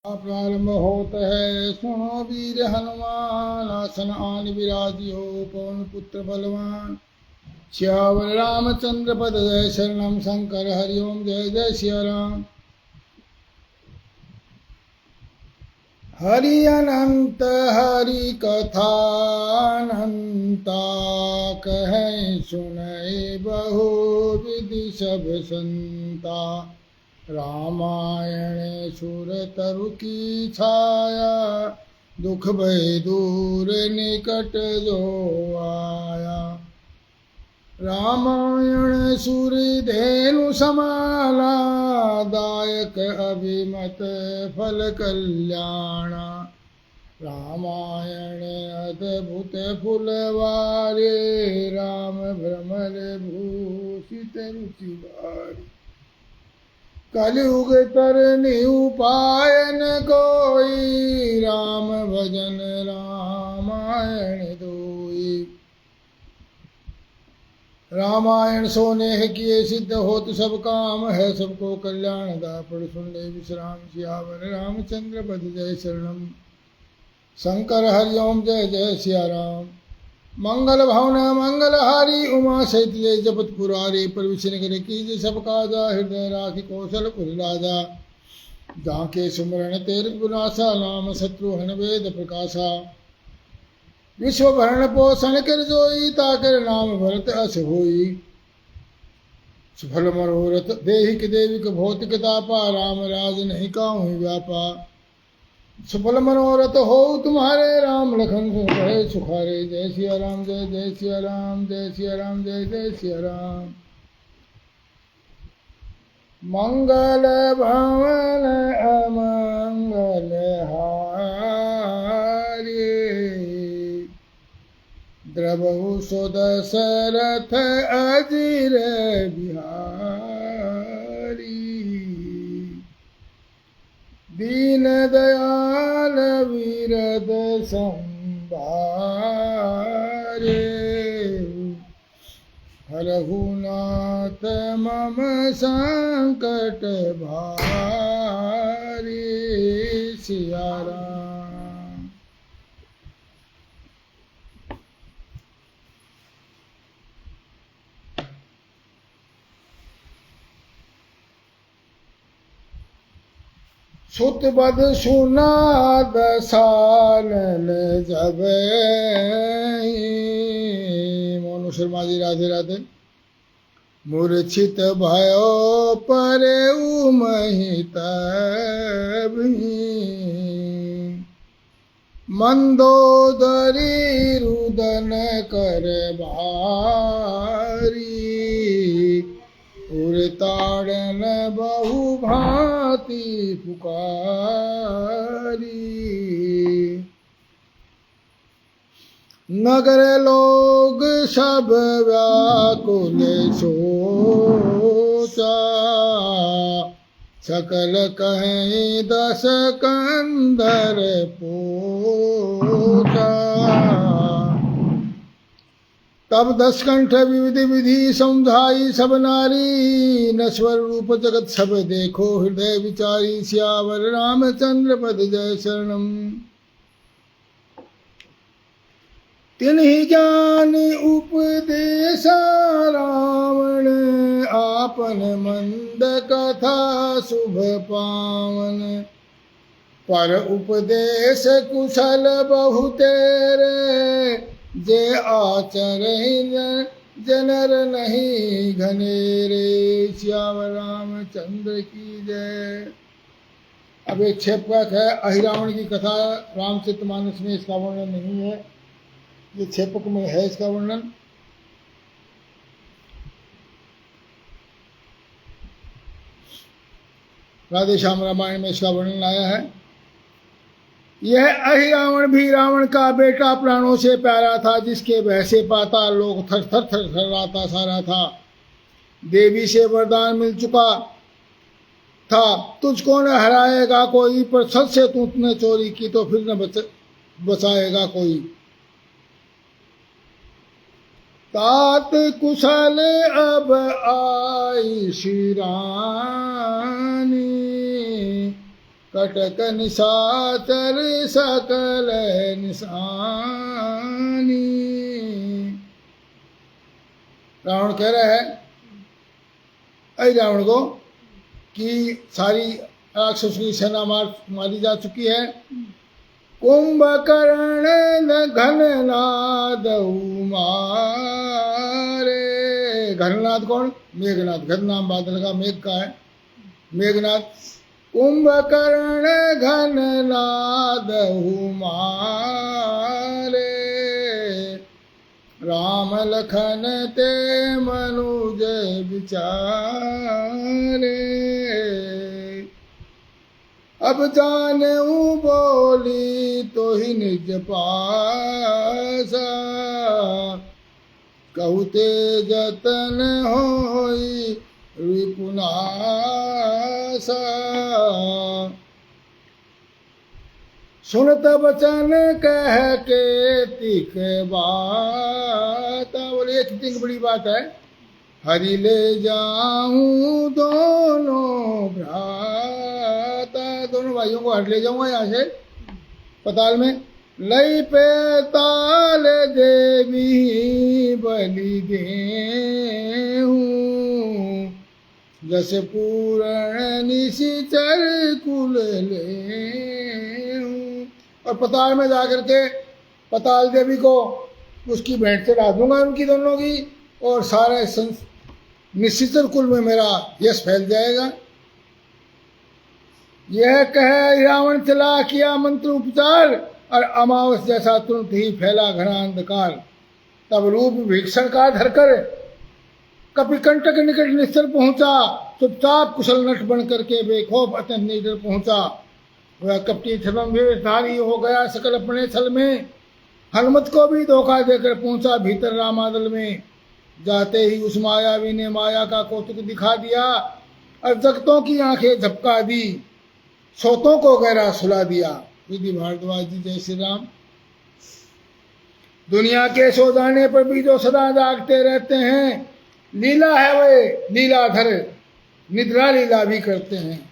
प्रारंभ होत है। सुनो वीर हनुमान, आसन आन विराजियो, पवन पुत्र बलवान। श्यावर रामचंद्र पद जय शरणम, शंकर हरिओम जय जय सिया राम। हरि अनंत हरि कथा अनंता, कहें सुनय बहु विधि सब संता। रामायण सुर तरु की छाया, दुख भय दूर निकट जो आया। रामायण सूर्य धेनु समाला, दायक अभिमत फल कल्याणा। रामायण अद्भुत फुलवारे, राम भ्रमर भूषित रुचि बारी। कलयुग तरनि उपायन कोई, राम भजन रामायण दोई। रामायण सो नेह किए, सिद्ध होत सब काम है। सबको कल्याण दा पढ़ सुन ले विश्राम। सियावर रामचंद्र पद जय शरणम, शंकर हरिओम जय जय सिया राम। मंगल भवन मंगल हारी, उमा सहित जय जपत पुरारी। परविशन करे कीजे सब काजा, हृदय राखि कौशल पुर राजा। जाके सुमरण तेर गुनासा, नाम शत्रु हन वेद प्रकाशा। विश्व भरण पोषण कर जोई, ताकर नाम भरत अस होई। सुफल मनोरथ देहिक देविक भौतिक तापा, राम राज नहीं काहू व्यापा। सफल मनोरथ हो तुम्हारे, राम लखन रहे सुखारे। जय सिया राम जय जय सिया राम, जय सिया राम जय जय सिया राम। मंगल भवन अमंगल हारी, द्रवहु सो दशरथ अजिर बिहारी। दीन दयाल वीरद संभारे, हरहु नाथ मम संकट भारी। सिया राम। सुत बद सुना दसानन जब, मोनू शर्मा जी राधे राधे। मूर्छित भयो परे उमहि तबहि, मंदोदरी रुदन कर भारी। उरताड़न बहु भांति पुकारी, नगर लोग सब व्याकुल सोचा। सकल कहें दस कंधर पोचा। तब दस कंठ विविधि विधि समझाई सब नारी। नश्वर रूप जगत सब देखो हृदय विचारी। सियावर रामचंद्र पद जय शरणम, तिन्हि ज्ञान उपदेशा। रावण आपन मंद कथा शुभ पावन। पर उपदेश कुशल बहु तेरे, जे आचरण जनर नहीं घनेरे। श्यावर रामचंद्र की जय। अब एक क्षेपक है अहिरावण की कथा, रामचरितमानस में इसका वर्णन नहीं है, ये क्षेपक में है इसका वर्णन। राधे श्याम रामायण में इसका वर्णन आया है। यह अहिरावण भी रावण का बेटा प्राणों से प्यारा था, जिसके भय से पाताल लोक थर थर थर थर्राता सारा था। देवी से वरदान मिल चुका था, तुझको न हराएगा कोई। पर सच से तूने चोरी की तो फिर न बचाएगा कोई। तात कुशल अब आई श्री रानी, कटक निशाचर सकल निशानी। रावण कह रहा है अरे रावण को कि सारी राक्षसों की सेना मारी जा चुकी है। कुंभकर्ण घननाद मारे। घननाद कौन? मेघनाद। घन नाम बादल का, मेघ का है, मेघनाद। कुंभकर्ण घननाद मारे। राम लखन ते मनुज विचारे। अब जानऊ बोली तो ही निज पासा। कहते जतन होई रिपुनासा। सुनत बचन कह के तिक बात। बोले कितनी बड़ी बात है। हरि ले जाऊं दोनों भ्राता। दोनों भाइयों को हट ले जाऊंगा यहाँ से पताल में। लई पे ताल देवी बलि देहूं। जैसे पूर्ण निशिचर कुल ले। और पताल में जाकर के पताल देवी को उसकी भेंट चढ़ा दूंगा उनकी दोनों की। और सारे निश्चितर कुल में मेरा यश फैल जाएगा। यह कह रावण चला किया मंत्र उपचार। और अमावस जैसा तुरंत ही फैला घना अंधकार। तब रूप भीषण का धरकर कपिकंठ के निकट निश्चल पहुंचा। चुपचाप कुशल नट बन करके बेखौफ अत्यंत निडर पहुंचा। वह कपटी छलम धारी हो गया सकल अपने छल में। हनुमत को भी धोखा देकर पहुंचा भीतर रामादल में। जाते ही उस मायावी ने माया का कौतुक दिखा दिया। और जगतों की आंखें झपका दी, सोतों को गहरा सुला दिया। विधि भारद्वाज जी जय श्री राम। दुनिया के सो जाने पर भी जो सदा जागते रहते हैं, लीला है वे लीलाधर, निद्रा लीला भी करते हैं।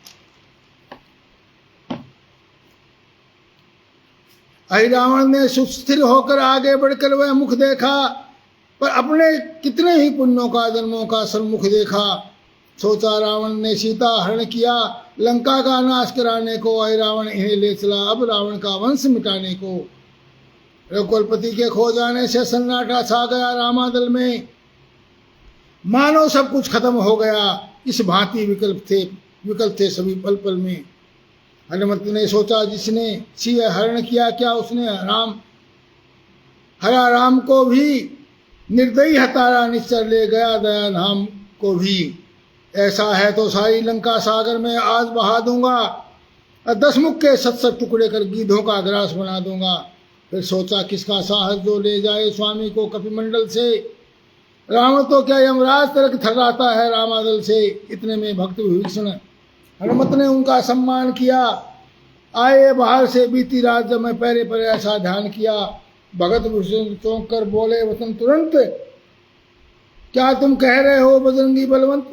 अहि रावण ने सुस्थिर होकर आगे बढ़कर वह मुख देखा। पर अपने कितने ही पुण्यों का जन्मों का सन्मुख देखा। सोचा रावण ने सीता हरण किया लंका का नाश कराने को। अहि रावण इन्हें ले चला अब रावण का वंश मिटाने को। रघुकुलपति के खो जाने से सन्नाटा छा गया रामादल में। मानो सब कुछ खत्म हो गया। इस भांति विकल्प थे सभी पल पल में। हनुमत ने सोचा जिसने सिंह हरण किया क्या उसने हरा राम को भी। निर्दयी हतारा निश्चर ले गया दया धाम को भी। ऐसा है तो सारी लंका सागर में आज बहा दूंगा। और 10 मुख के 7 टुकड़े कर गीधों का ग्रास बना दूंगा। फिर सोचा किसका साहस जो ले जाए स्वामी को कपिमंडल से। रावण तो क्या यमराज तक थर्राता है रामादल से। इतने में भक्त विभीषण हनुमत ने उनका सम्मान किया। आए बाहर से बीती रात जब मैं पैरे पर ऐसा ध्यान किया। भगत विभीषण चौंक कर बोले वचन तुरंत। क्या तुम कह रहे हो बजरंगी बलवंत?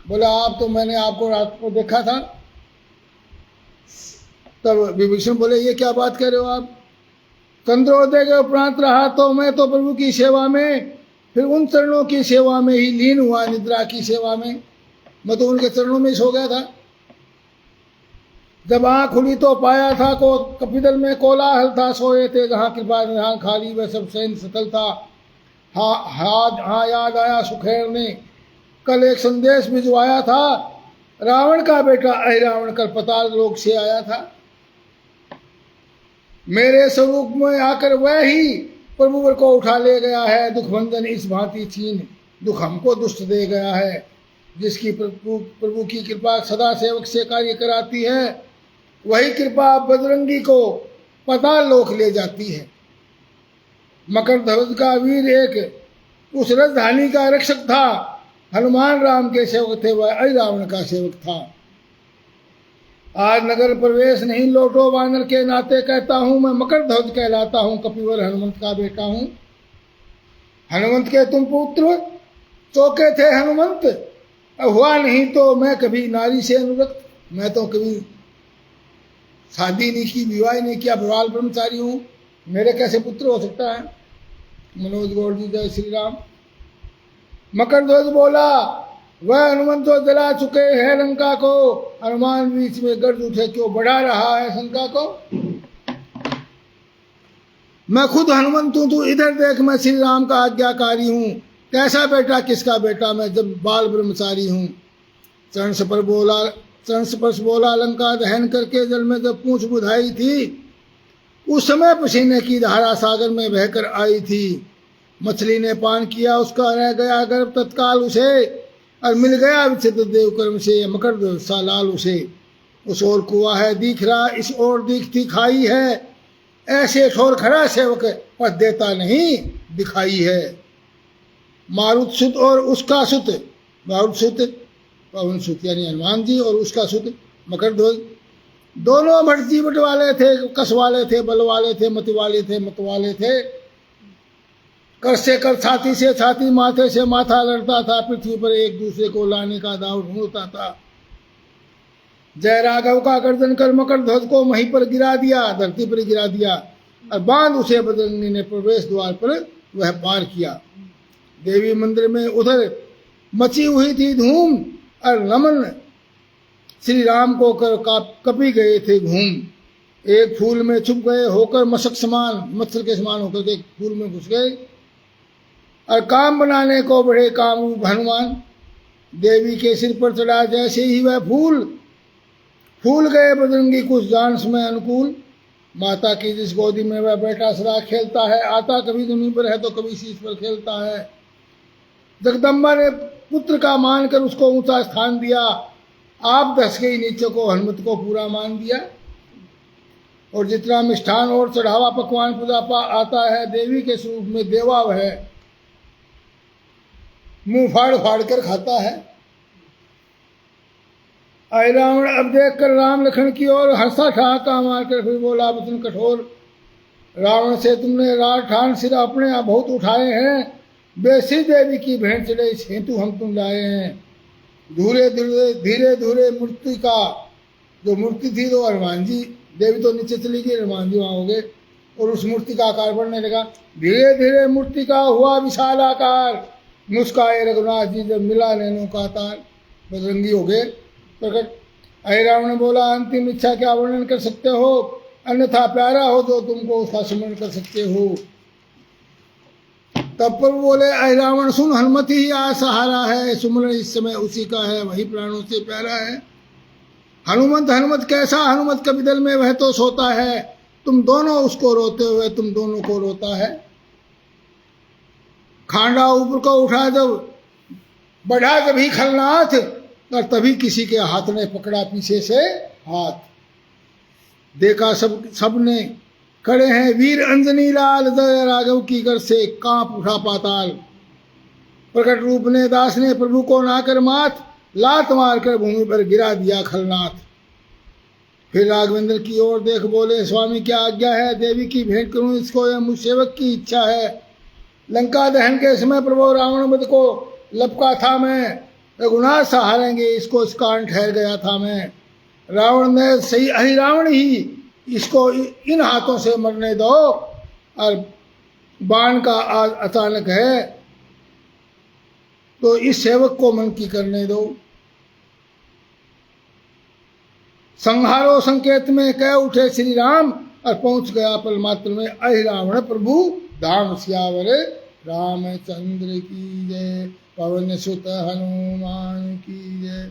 बोला आप तो मैंने आपको रात को देखा था। तब विभीषण बोले ये क्या बात कह रहे हो आप? चंद्रोदय के उपरांत रहा तो मैं तो प्रभु की सेवा में, फिर उन चरणों की सेवा में ही लीन हुआ, निद्रा की सेवा में। मैं तो उनके चरणों में सो गया था। जब आँख खुली तो पाया था को कपिदल में कोलाहल था। सोए थे जहाँ कृपा निधान खाली वह सब सैन सतल था। हाँ याद आया सुखेर ने कल एक संदेश भिजवाया था। रावण का बेटा अहि रावण कल पताल लोक से आया था। मेरे स्वरूप में आकर वह ही प्रभुवर को उठा ले गया है। दुख भंजन इस भांति छीन दुख हमको दुष्ट दे गया है। जिसकी प्रभु की कृपा सदा सेवक से कार्य कराती है, वही कृपा बजरंगी को पताल लोक ले जाती है। मकर ध्वज का वीर एक उस राजधानी का रक्षक था। हनुमान राम के सेवक थे, वह अहि रावण का सेवक था। आज नगर प्रवेश नहीं लौटो वानर के नाते कहता हूं। मैं मकर ध्वज कहलाता हूं, कपिवर हनुमंत का बेटा हूं। हनुमंत के तुम पुत्र चौके थे हनुमंत। हुआ नहीं तो मैं कभी नारी से अनुरक्त। मैं तो कभी शादी नहीं की, विवाह नहीं किया, बाल ब्रह्मचारी हूँ, मेरे कैसे पुत्र हो सकता है। मनोज गौड़ जी जय श्री राम। मकरध्वज बोला, वह हनुमान तो जला चुके हैं लंका को। हनुमान बीच में गर्ज उठे, क्यों बढ़ा रहा है शंका को। मैं खुद हनुमंत हूं, तू इधर देख, मैं श्री राम का आज्ञाकारी हूं। कैसा बेटा किसका बेटा, मैं जब बाल ब्रह्मचारी हूं। चरण स्पर्श बोला, लंका दहन करके जल में जब पूंछ बुझाई थी, उस समय पसीने की धारा सागर में बहकर आई थी। मछली ने पान किया, उसका रह गया गर्भ तत्काल उसे, और मिल गया विचित्र देव कर्म से। मकर सा लाल उसे, उस ओर कुआ है दिख रहा, इस ओर दिखती खाई है। ऐसे ठोर खड़ा सेवक पद देता नहीं दिखाई है। मारुत सुत और उसका सुत, मारुत सुत पवन सुत यानी हनुमान जी, और उसका सुत मकरध्वज, दोनों मर्जी बट वाले थे, कस वाले थे, बल वाले थे, मत वाले थे, मत वाले थे। कर से कर, छाती से छाती, माथे से माथा लड़ता था। पृथ्वी पर एक दूसरे को लाने का दाव ढूंढता था। जय राघव का गर्दन कर मकरध्वज को वहीं पर गिरा दिया, धरती पर गिरा दिया, और बांध उसे बजरंगी ने प्रवेश द्वार पर वह पार किया। देवी मंदिर में उधर मची हुई थी धूम, और नमन श्री राम को कर कपी गए थे घूम। एक फूल में छुप गए होकर मशक समान, मत्स्य के समान होकर एक फूल में घुस गए, और काम बनाने को बढ़े कामरूप हनुमान। देवी के सिर पर चढ़ा जैसे ही वह फूल गए बजरंगी कुछ जान में अनुकूल। माता की जिस गोदी में वह बेटा सदा खेलता है, आता कभी जमीन पर है तो कभी शीश पर खेलता है। जगदम्बा ने पुत्र का मानकर उसको ऊंचा स्थान दिया। आप धस गई नीचे को, हनुमत को पूरा मान दिया। और जितना मिष्ठान और चढ़ावा पकवान पूजा पा आता है, देवी के स्वरूप में देवा वह मुंह फाड़ फाड़ कर खाता है। आए रावण अब देख कर राम लखन की ओर, हंसा ठहाका मारकर फिर बोला वचन कठोर। रावण से तुमने राज ठान सिर अपने बहुत उठाए हैं, बेसी देवी की भेंट चढ़े इस हेतु हम तुम लाए हैं। धीरे धीरे मूर्ति का जो मूर्ति थी तो हनुमान जी, देवी तो नीचे चली गई, हनुमान जी वहां हो गए, और उस मूर्ति का आकार बढ़ने लगा। धीरे धीरे मूर्ति का हुआ विशाल आकार, मुस्काए रघुनाथ जी जब मिला नैनों का तार। बजरंगी हो गए प्रकट। अय रावण बोला, अंतिम इच्छा क्या वर्णन कर सकते हो, अन्यथा प्यारा हो तो तुमको उसका स्मरण कर सकते हो। तब प्रभु बोले, अय रावण सुन, हनुमत ही आज सहारा है, सुमरण इस समय उसी का है, वही प्राणों से प्यारा है। हनुमत कैसा, हनुमत कभी दल में वह तो सोता है, तुम दोनों उसको रोते हुए तुम दोनों को रोता है। खांडा ऊपर को उठा जब बढ़ा कभी खलनाथ, और तभी किसी के हाथ ने पकड़ा पीछे से हाथ। देखा सबने खड़े हैं वीर अंजनी लाल, जय राघव की गर से कांप उठा पाताल। प्रकट रूप ने दास ने प्रभु को नाकर माथ, लात मार कर भूमि पर गिरा दिया खलनाथ। फिर राघवेंद्र की ओर देख बोले, स्वामी क्या आज्ञा है, देवी की भेंट करूं इसको, यह मुझ सेवक की इच्छा है। लंका दहन के समय प्रभु रावण वध को लपका था मैं, रघुनाथ सहारेंगे इसको, इस कारण ठहर गया था मैं। रावण ने सही अहि रावण ही इसको इन हाथों से मरने दो, और बाण का अचानक है तो इस सेवक को मन की करने दो। संहारो संकेत में कह उठे श्री राम, और पहुंच गया पल मात्र में अहि रावण प्रभु धाम। सियावर रामचंद्र की जय, पवन सुत हनुमान की जय।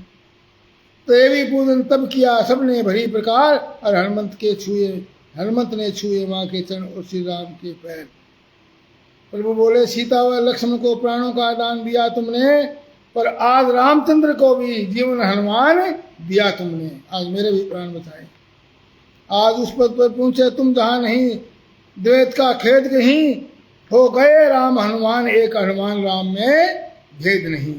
देवी पूजन तब किया सबने भरी प्रकार, और हनुमंत ने छुए माँ के चरण और श्री राम के पैर। प्रभु बोले, सीता व लक्ष्मण को प्राणों का दान दिया तुमने, पर आज रामचंद्र को भी जीवन हनुमान दिया तुमने। आज मेरे भी प्राण बचाए। आज उस पद पर पहुंचे तुम जहां नहीं, द्वैत का खेद कहीं, हो गए राम हनुमान, एक हनुमान राम में भेद नहीं।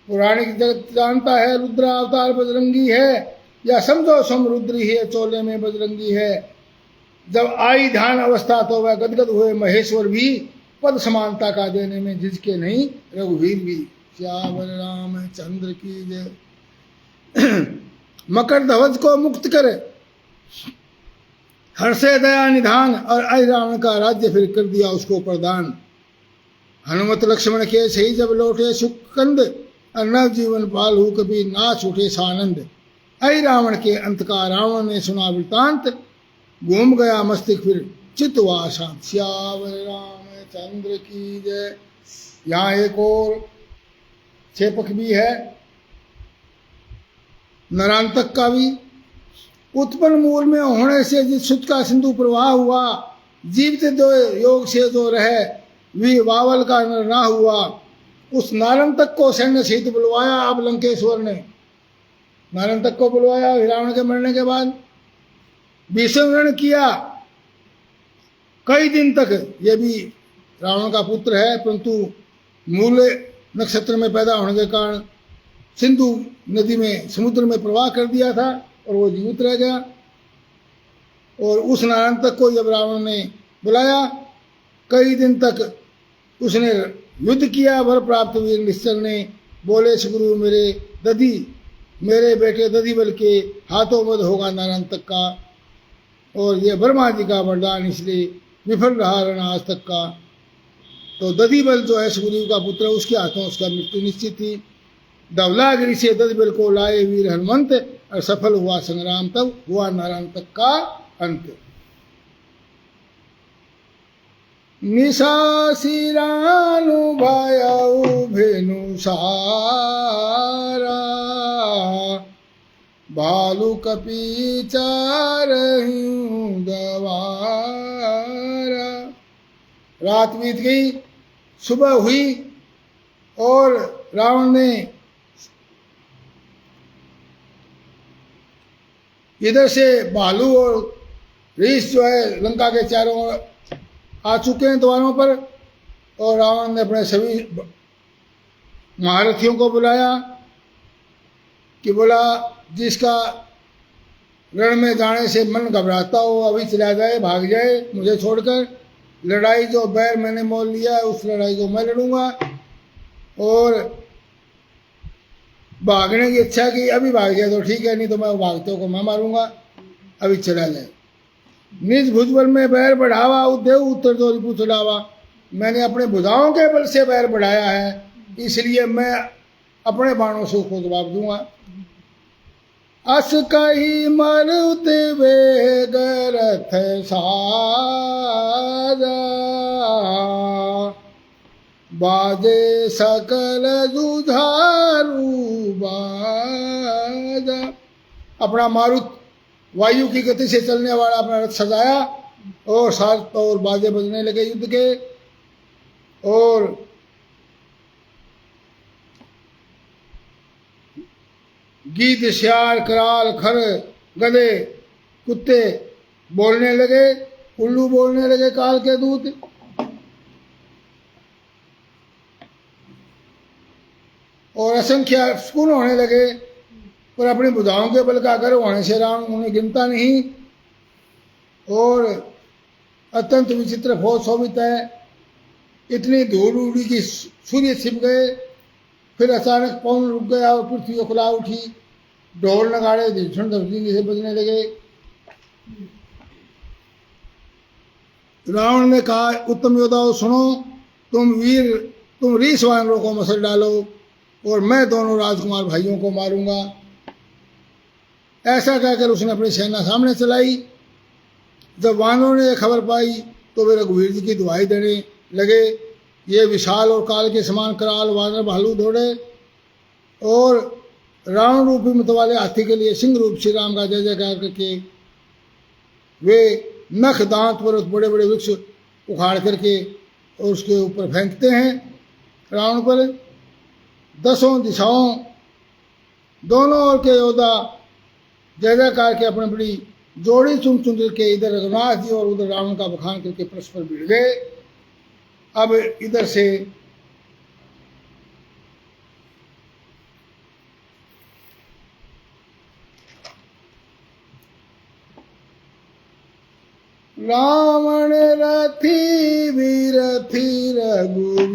पौराणिक जगत जानता है रुद्र अवतार बजरंगी है, या समझो सम रुद्र ही है, चोले में बजरंगी है। जब आई ध्यान अवस्था तो वह गदगद हुए महेश्वर भी, पद समानता का देने में झिझके नहीं रघुवीर भी। श्यावर रामचंद्र की जय। मकर ध्वज को मुक्त करे, हर्षे दया निधान, और अहि रावण का राज्य फिर कर दिया उसको प्रदान। हनुमत लक्ष्मण के सही जब लौटे सुखकंद, और नव जीवन पालू कभी नाच उठे सानंद। अहि रावण के अंत का रावण ने सुना वृतांत, घूम गया मस्तिष्क फिर चित्त हुआ शांत। श्यावर रामचंद्र की जय। यहाँ एक और छेपक भी है, नरांतक का भी। उत्पन्न मूल में होने से जिस सुत का सिंधु प्रवाह हुआ, जीवित दो योग से जो रहे वी वावल का नर ना हुआ। उस नारंतक को सैन्य सहित बुलवाया अब लंकेश्वर ने। नारंतक को बुलवाया रावण के मरने के बाद, विषमरण किया कई दिन तक। ये भी रावण का पुत्र है, परंतु मूल नक्षत्र में पैदा होने के कारण सिंधु नदी में समुद्र में प्रवाह कर दिया था और वो जीवित रह गया। और उस नारंतक को जब रावण ने बुलाया, कई दिन तक उसने युद्ध किया। वर प्राप्त वीर निश्चल ने बोले सुग्रीव मेरे बेटे दधिबल के हाथों मद होगा नारंतक का। और ये ब्रह्मा जी का वरदान, इसलिए विफल रहा रण आज तक का। तो दधिबल जो है सुग्रीव का पुत्र, उसके हाथों उसका मृत्यु निश्चित थी। धवलागिरी से दधिबल को लाए वीर हनुमंत, और सफल हुआ संग्राम तब हुआ नारायण का अंत। निशासिरानु भयउ भेनु सारा, भालू कपी चारहिं गवारा। रात बीत गई, सुबह हुई और रावण ने इधर से भालू और रीछ जो है लंका के चारों ओर आ चुके हैं द्वारों पर। और रावण ने अपने सभी महारथियों को बुलाया कि बोला जिसका रण में जाने से मन घबराता हो अभी चला जाए, भाग जाए मुझे छोड़कर। लड़ाई जो बैर मैंने मोल लिया है उस लड़ाई को मैं लड़ूंगा। और भागने की इच्छा की, अभी भाग जाए तो ठीक है, नहीं तो मैं भागते को मैं मारूंगा, अभी चला जाए। निज भुजबल में बैर बढ़ावा, उद्देव उत्तर जो रिपु चढ़ावा। मैंने अपने भुजाओं के बल से बैर बढ़ाया है, इसलिए मैं अपने बाणों से उसको जवाब दूंगा। अस कही मरुत वेग रथ साजा, बाजे सकल जुझारू बाजा। अपना मारुत वायु की गति से चलने वाला अपना रथ सजाया और सात और बाजे बजने लगे युद्ध के। और गीत श्यार कराल खर गधे कुत्ते बोलने लगे, उल्लू बोलने लगे काल के दूत। और असंख्य स्कूल होने लगे, पर अपनी बुधाओं के बल का गर्व होने से राम उन्हें गिनता नहीं। और अत्यंत विचित्र फौज शोभित है, इतनी धूल उड़ी कि सूर्य छिप गए। फिर अचानक पवन रुक गया और पृथ्वी खुला उठी। ढोल नगाड़े भीषण धमकी से बजने लगे। रावण ने कहा उत्तम योद्धाओं सुनो, तुम रीछ वानरों को मसल डालो और मैं दोनों राजकुमार भाइयों को मारूंगा। ऐसा कहकर उसने अपनी सेना सामने चलाई। जब वानरों ने खबर पाई तो वे रघुवीर जी की दुहाई देने लगे। ये विशाल और काल के समान कराल वानर भालू दौड़े और रावण रूपी मतवाले हाथी के लिए सिंह रूप श्री राम का जय जयकार करके वे नख दांत पर बड़े बड़े वृक्ष उखाड़ करके और उसके ऊपर फेंकते हैं रावण पर। दसों दिशाओं दोनों ओर के योद्धा जय जयकार के अपनी बड़ी जोड़ी चुन चुन करके इधर रघुनाथ जी और उधर रावण का बखान करके परस्पर भिड़ गए। अब इधर से रावण रथी विरथी रघुवीरा,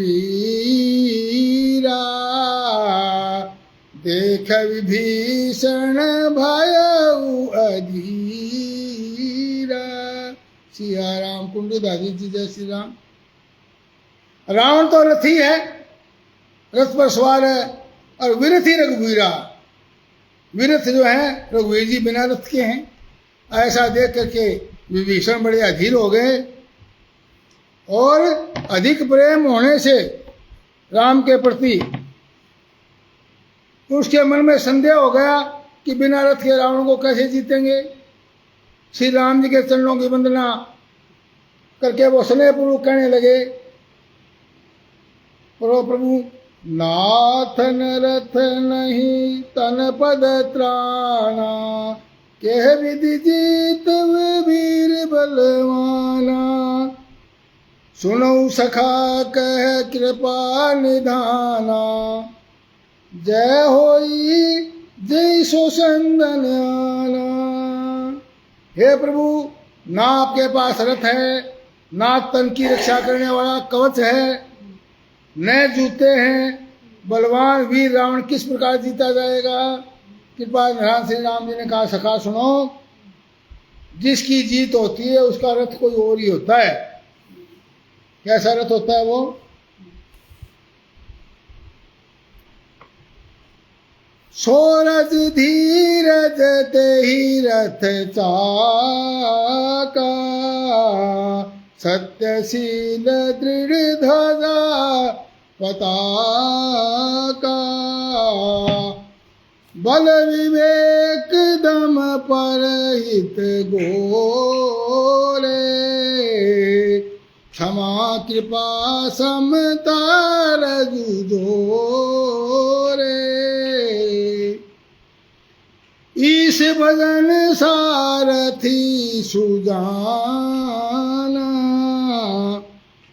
देख विभीषण भयउ अधीरा। सिया राम कुंडीधारी जी जय श्री राम। रावण तो रथी है, रथ पर सवार है, और विरथी रघुवीरा, विरथ जो है रघुवीर जी बिना रथ के हैं। ऐसा देख करके विभीषण बड़े अधीर हो गए, और अधिक प्रेम होने से राम के प्रति उसके मन में संदेह हो गया कि बिना रथ के रावण को कैसे जीतेंगे। श्री राम जी के चरणों की वंदना करके वो स्नेहपूर्वक कहने लगे, प्रभु नाथन रथ नहीं तन पद त्राणा, कह विधि जीत वीर बलवाना, सुनऊ सखा कह कृपा निधाना, जय होई जय सो संदन आना। हे प्रभु, ना आपके पास रथ है, ना तन की रक्षा करने वाला कवच है, न जूते हैं, बलवान वीर रावण किस प्रकार जीता जाएगा। कृपा निधान श्री राम जी ने कहा, सखा सुनो, जिसकी जीत होती है उसका रथ कोई और ही होता है। कैसा रथ होता है वो? सूरज धीरज ते ही रथ चाका, सत्यशील दृढ़ ध्वजा पताका, बल विवेक दम परहित गोरे, क्षमा कृपा समता रजु जोरे, ईश भजन सारथी सुजाना,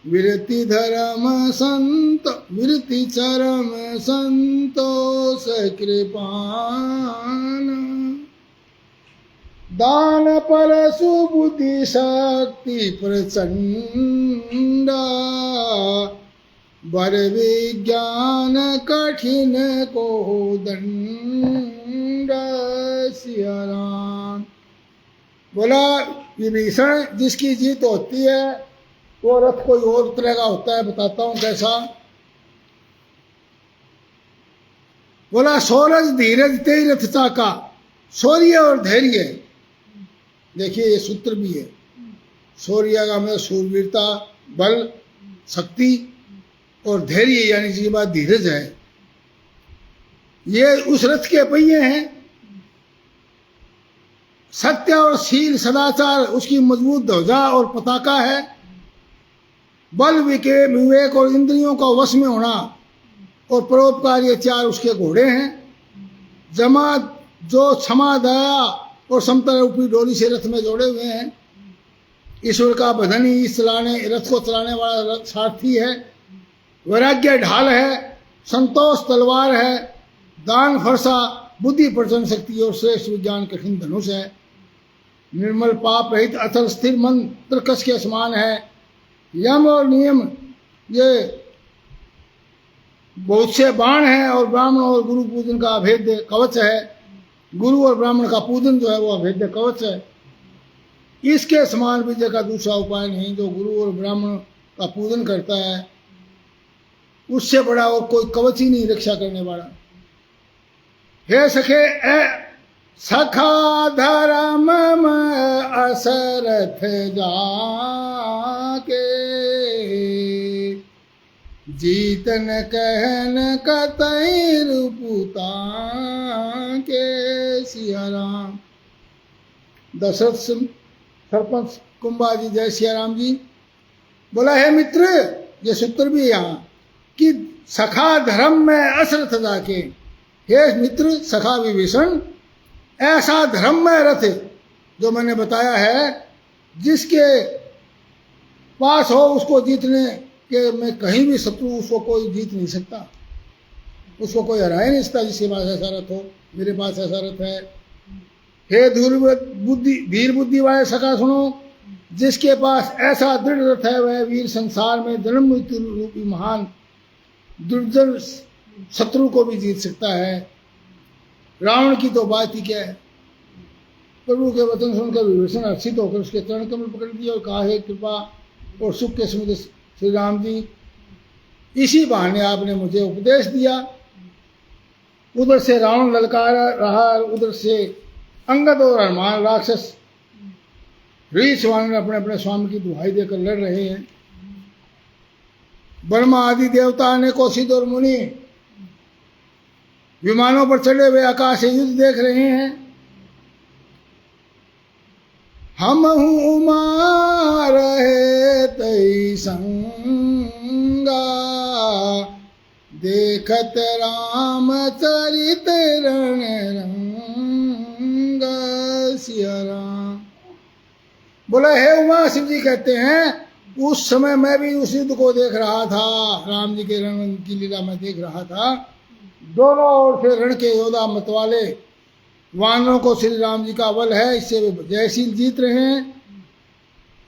विरति धर्म संत विरति चरम संतोष कृपाना, दान पर सुबुद्धि शक्ति प्रचंडा, वर विज्ञान कठिन को दंड। सिया राम। बोला विभीषण, जिसकी जीत होती है वो रथ कोई और तरह का होता है, बताता हूं कैसा। बोला सूरज धीरज ते रथ चाका, शौर्य और धैर्य। देखिए ये सूत्र भी है, शौर्य का मतलब शूरवीरता, बल, शक्ति, और धैर्य यानी जी बात धीरज है। ये उस रथ के पहिए हैं। सत्य और शील सदाचार उसकी मजबूत ध्वजा और पताका है। बल विवेक और इंद्रियों का वश में होना और परोपकार, ये चार उसके घोड़े हैं। जमा जो क्षमा, दया और समता रूपी डोरी से रथ में जोड़े हुए हैं। ईश्वर का बधन ही इस रथ को चलाने वाला सारथी है। वैराग्य ढाल है, संतोष तलवार है, दान फरसा बुद्धि प्रचंड शक्ति और श्रेष्ठ विज्ञान कठिन धनुष है। निर्मल पाप रहित अथल स्थिर मन तरकस के समान है। यम और नियम ये बहुत से बाण है, और ब्राह्मण और गुरु पूजन का अभेद्य कवच है। गुरु और ब्राह्मण का पूजन जो है वो अभेद्य कवच है। इसके समान विजय का दूसरा उपाय नहीं। जो गुरु और ब्राह्मण का पूजन करता है उससे बड़ा और कोई कवच ही नहीं रक्षा करने वाला। हे सखे सखा धर्म असरथ जाके, जीतन कहन कतई रूपुता के। सिया राम। दशरथ सरपंच कुंभा जी जय सिया राम जी। बोला है मित्र, ये सूत्र भी यहाँ कि सखा धर्म में असरथ जाके। हे मित्र सखा विभीषण, ऐसा धर्म में रथ जो मैंने बताया है, जिसके पास हो उसको जीतने के में कहीं भी शत्रु उसको कोई जीत नहीं सकता, उसको कोई हरा ही नहीं सकता। जिसके पास ऐसा रथ हो, मेरे पास ऐसा रथ है। हे धीर बुद्धि वाले सखा सुनो, जिसके पास ऐसा दृढ़ रथ है वह वीर संसार में जन्म मृत्यु रूपी महान दुर्जन शत्रु को भी जीत सकता है। रावण की तो बात ही क्या है। प्रभु के वचन सुनकर विभीषण हर्षित होकर उसके चरण कमल पकड़ दिया और कहा, हे कृपा और सुख के समुद्र श्री राम जी, इसी बहाने आपने मुझे उपदेश दिया। उधर से रावण ललकार रहा, उधर से अंगद और हनुमान राक्षस रीछ वानर अपने अपने स्वामी की दुहाई देकर लड़ रहे हैं। ब्रह्मा आदि देवता अनेकों सिद्ध और मुनि विमानों पर चढ़े हुए आकाश से युद्ध देख रहे हैं। हम हूँ उमा रहे तई संगा, देखत राम चरित रण रंग सिया राम। बोला, हे उमा, शिव जी कहते हैं उस समय मैं भी उस युद्ध को देख रहा था, राम जी के रण की लीला में देख रहा था। दोनों ओर से रण के योद्धा मतवाले वानरों को श्री राम जी का बल है, इससे वे जयशील जीत रहे हैं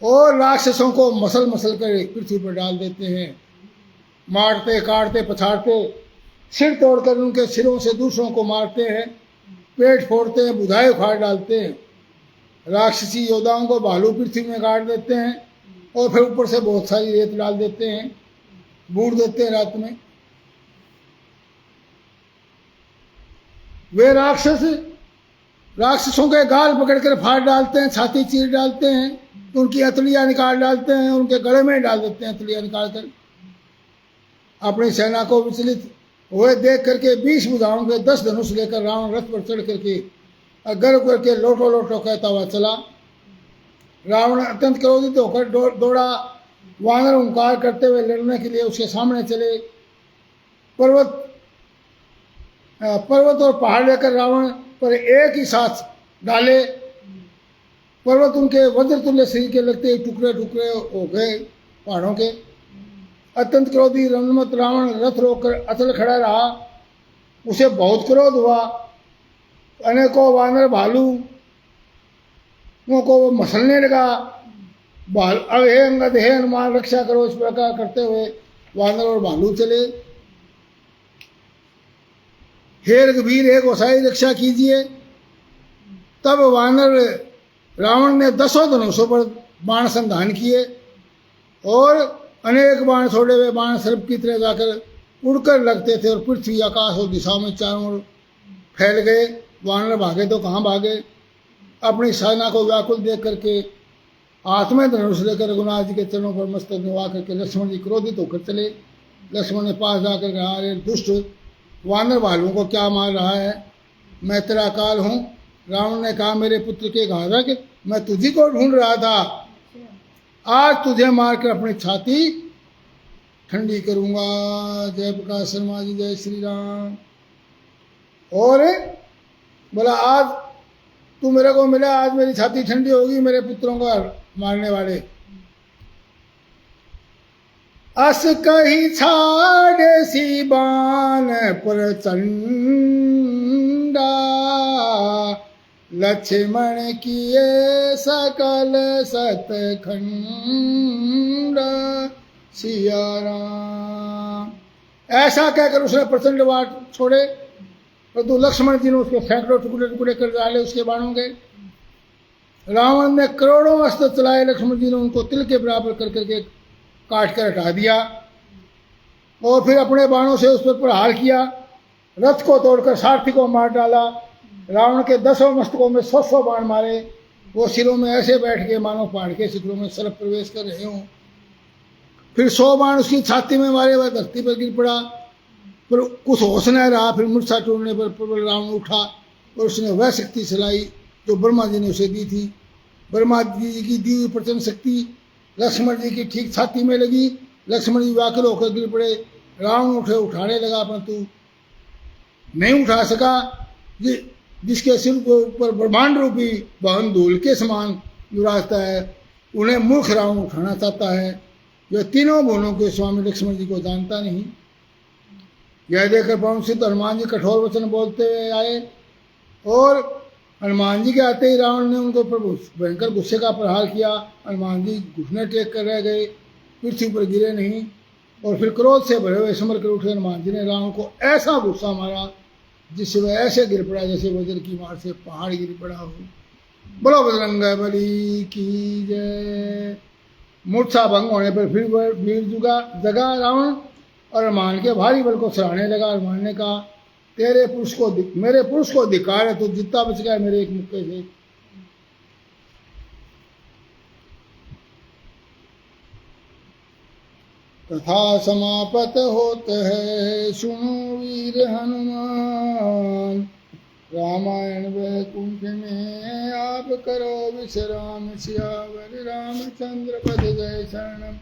और राक्षसों को मसल मसल कर पृथ्वी पर डाल देते हैं, मारते काटते पछाड़ते, सिर तोड़कर उनके सिरों से दूसरों को मारते हैं, पेट फोड़ते हैं, बुधाई उखाड़ डालते हैं। राक्षसी योद्धाओं को भालू पृथ्वी में गाड़ देते हैं और फिर ऊपर से बहुत सारी रेत डाल देते हैं, बूढ़ देते हैं रात में। वे राक्षसों के गाल पकड़कर फाड़ डालते हैं, छाती चीर डालते हैं, उनकी हथेलियां निकाल डालते हैं, उनके गले में डाल देते हैं हथेलियां निकालकर। अपनी सेना को विचलित हुए देख करके 20 भुजाओं के 10 धनुष लेकर रावण रथ पर चढ़ करके गर्व करके लोटो लोटो कहता हुआ चला। रावण अत्यंत क्रोधित होकर दौड़ा, वानर हुंकार करते हुए लड़ने के लिए उसके सामने चले। पर्वत और पहाड़ लेकर रावण पर एक ही साथ डाले। पर्वत उनके वज्रतुल्य शरीर के लगते ही टुकड़े टुकड़े हो गए पहाड़ों के। अत्यंत क्रोधी रणमत रावण रथ रोककर अचल खड़ा रहा। उसे बहुत क्रोध हुआ। अनेकों वानर भालू को वो मसलने लगा। हे अंगद, हे हनुमान, रक्षा करो, इस प्रकार करते हुए वानर और भालू चले। हे रघुवीर, हे गोसाई, रक्षा कीजिए। तब वानर रावण ने 10 धनुषों पर बाण संधान किए और अनेक बाण छोड़े हुए बाण सर्प की तरह जाकर उड़कर लगते थे और पृथ्वी आकाश और दिशाओं में चारों ओर फैल गए। वानर भागे तो कहाँ भागे। अपनी सेना को व्याकुल देख करके हाथ में धनुष लेकर रघुनाथ जी के चरणों पर मस्तक निभा करके लक्ष्मण जी क्रोधित होकर चले। लक्ष्मण ने पास जाकर कहा, अरे दुष्ट, वानर भालुओं को क्या मार रहा है? मैं तेरा काल हूँ। रावण ने कहा, मेरे पुत्र के कहा कि मैं तुझी को ढूंढ रहा था। आज तुझे मारकर अपनी छाती ठंडी करूंगा। जय प्रकाश शर्मा जी, जय श्री राम। और बोला, आज तू मेरे को मिला, आज मेरी छाती ठंडी होगी मेरे पुत्रों को मारने वाले। अस कही छाड़ सी बाण प्रचंडा, लक्ष्मण किए सकल सतखंड सिया राम। ऐसा कहकर उसने प्रचंड बाण छोड़े, परंतु लक्ष्मण जी ने उसके सैकड़ों टुकड़े टुकड़े कर डाले उसके बाणों के। रावण ने करोड़ों अस्त्र चलाए, लक्ष्मण जी ने उनको तिल के बराबर कर करके काट कर हटा दिया और फिर अपने बाणों से उस पर प्रहार किया। रथ को तोड़कर सारथी को मार डाला। रावण के 10 मस्तकों में 100 बाण मारे। वो सिरों में ऐसे बैठ गए मानो पहाड़ के शिखरों में सर्प प्रवेश कर रहे हों। फिर 100 बाण उसकी छाती में मारे, वह धरती पर गिर पड़ा। पर कुछ होश न रहा। फिर मूर्छा टूटने पर रावण उठा और उसने वह शक्ति चलाई जो ब्रह्मा जी ने उसे दी थी। ब्रह्मा जी की दी हुई प्रचंड शक्ति लक्ष्मण जी की ठीक छाती में लगी। लक्ष्मण जी व्याकुल होकर गिर पड़े। रावण उठाने लगा, परंतु नहीं उठा सका। जिसके सिर के ऊपर ब्रह्मांड रूपी वाहन धूल के समान विराजता है, उन्हें मूर्ख रावण उठाना चाहता है। यह तीनों भुवनों के स्वामी लक्ष्मण जी को जानता नहीं। यह देखकर पवन सिद्ध हनुमान जी कठोर वचन बोलते हुए आए और हनुमान जी के आते ही रावण ने उनको भयंकर गुस्से का प्रहार किया। हनुमान जी घुटने टेक कर रह गए, पृथ्वी पर गिरे नहीं और फिर क्रोध से भरे हुए समर कर उठे हनुमान जी ने रावण को ऐसा गुस्सा मारा जिससे वह ऐसे गिर पड़ा जैसे वज्र की मार से पहाड़ गिर पड़ा हो। बोलो बजरंग बली की जय। मूर्छा भंग होने पर फिर वह वीर जगा रावण और मान के भारी बल को सराहने लगा और मानने का मेरे पुरुष को धिक्कार है, तो जितना बच गया मेरे एक मुक्के से। तथा समापत होते है सुनो वीर हनुमान, रामायण वैकुंठ में आप करो विश्राम, सियावर रामचंद्र पद जय शरणम।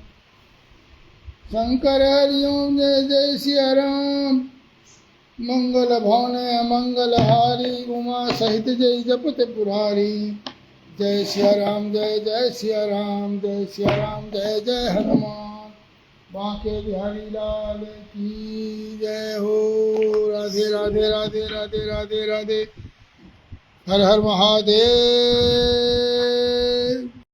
शंकर हरिओम जय जय सिया राम, मंगल भवन मंगल हारी, उमा सहित जय जपत पुरारी। जय सिया राम जय जय सिया राम, जय सिया राम जय जय हनुमान, बांके बिहारी लाल की जय हो। राधे राधे राधे राधे राधे राधे, हर हर महादेव।